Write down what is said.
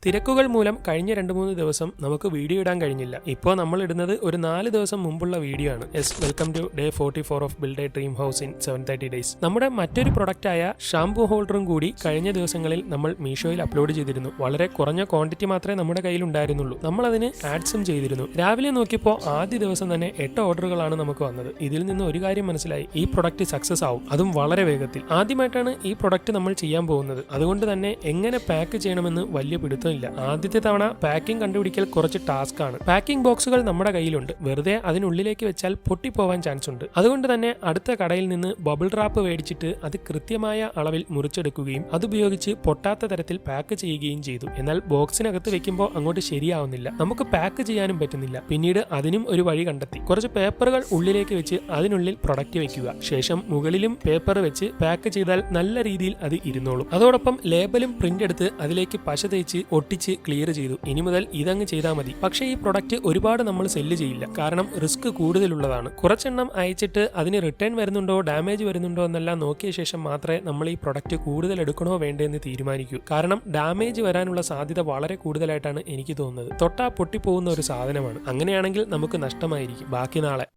തിരക്കുകൾ മൂലം കഴിഞ്ഞ 2-3 ദിവസം നമുക്ക് വീഡിയോ ഇടാൻ കഴിഞ്ഞില്ല. ഇപ്പോൾ നമ്മൾ ഇടുന്നത് ഒരു 4 ദിവസം മുമ്പുള്ള വീഡിയോ ആണ്. Welcome to day 44 of build a dream house in 730 days. നമ്മുടെ മറ്റൊരു പ്രൊഡക്റ്റായ ഷാംപൂ ഹോൾഡറും കൂടി കഴിഞ്ഞ ദിവസങ്ങളിൽ നമ്മൾ മീഷോയിൽ അപ്ലോഡ് ചെയ്തിരുന്നു. വളരെ കുറഞ്ഞ ക്വാണ്ടിറ്റി മാത്രമേ നമ്മുടെ കയ്യിൽ ഉണ്ടായിരുന്നുള്ളൂ. നമ്മൾ അതിന് ആഡ്സും ചെയ്തിരുന്നു. രാവിലെ നോക്കിയപ്പോൾ ആദ്യ ദിവസം തന്നെ 8 ഓർഡറുകളാണ് നമുക്ക് വന്നത്. ഇതിൽ നിന്ന് ഒരു കാര്യം മനസ്സിലായി, ഈ പ്രൊഡക്റ്റ് സക്സസ് ആവും, അതും വളരെ വേഗത്തിൽ. ആദ്യമായിട്ടാണ് ഈ പ്രൊഡക്റ്റ് നമ്മൾ ചെയ്യാൻ പോകുന്നത്. അതുകൊണ്ട് തന്നെ എങ്ങനെ പാക്ക് ചെയ്യണമെന്ന് വലിയ പിടുത്തം ഇല്ല. ആദ്യത്തെ തവണ പാക്കിംഗ് കണ്ടുപിടിക്കൽ കുറച്ച് ടാസ്ക് ആണ്. പാക്കിംഗ് ബോക്സുകൾ നമ്മുടെ കയ്യിലുണ്ട്. വെറുതെ അതിനുള്ളിലേക്ക് വെച്ചാൽ പൊട്ടിപ്പോവാൻ ചാൻസ് ഉണ്ട്. അതുകൊണ്ട് തന്നെ അടുത്ത കടയിൽ നിന്ന് ബബിൾ റാപ്പ് മേടിച്ചിട്ട് അത് കൃത്യമായ അളവിൽ മുറിച്ചെടുക്കുകയും അതുപയോഗിച്ച് പൊട്ടാത്ത തരത്തിൽ പാക്ക് ചെയ്യുകയും ചെയ്തു. എന്നാൽ ബോക്സിനകത്ത് വെക്കുമ്പോൾ അങ്ങോട്ട് ശരിയാവുന്നില്ല. നമുക്ക് പാക്ക് ചെയ്യാനും പറ്റുന്നില്ല. പിന്നീട് അതിനും ഒരു വഴി കണ്ടെത്തി. കുറച്ച് പേപ്പറുകൾ ഉള്ളിലേക്ക് വെച്ച് അതിനുള്ളിൽ പ്രൊഡക്റ്റ് വെക്കുക. ശേഷം മുകളിലും പേപ്പർ വെച്ച് പാക്ക് ചെയ്താൽ നല്ല രീതിയിൽ അത് ഇരുന്നോളും. അതോടൊപ്പം ലേബലും പ്രിന്റ് എടുത്ത് അതിലേക്ക് പശ തേച്ച് ഒട്ടിച്ച് ക്ലിയർ ചെയ്തു. ഇനി മുതൽ ഇതങ്ങ് ചെയ്താൽ മതി. പക്ഷേ ഈ പ്രൊഡക്റ്റ് ഒരുപാട് നമ്മൾ സെല്ല് ചെയ്യില്ല. കാരണം റിസ്ക് കൂടുതലുള്ളതാണ്. കുറച്ചെണ്ണം അയച്ചിട്ട് അതിന് റിട്ടേൺ വരുന്നുണ്ടോ ഡാമേജ് വരുന്നുണ്ടോ എന്നെല്ലാം നോക്കിയ ശേഷം മാത്രമേ നമ്മൾ ഈ പ്രൊഡക്റ്റ് കൂടുതൽ എടുക്കണോ വേണ്ടേ എന്ന് തീരുമാനിക്കൂ. കാരണം ഡാമേജ് വരാനുള്ള സാധ്യത വളരെ കൂടുതലായിട്ടാണ് എനിക്ക് തോന്നുന്നത്. തൊട്ടാ പൊട്ടിപ്പോകുന്ന ഒരു സാധനമാണ്. അങ്ങനെയാണെങ്കിൽ നമുക്ക് നഷ്ടമായിരിക്കും. ബാക്കി നാളെ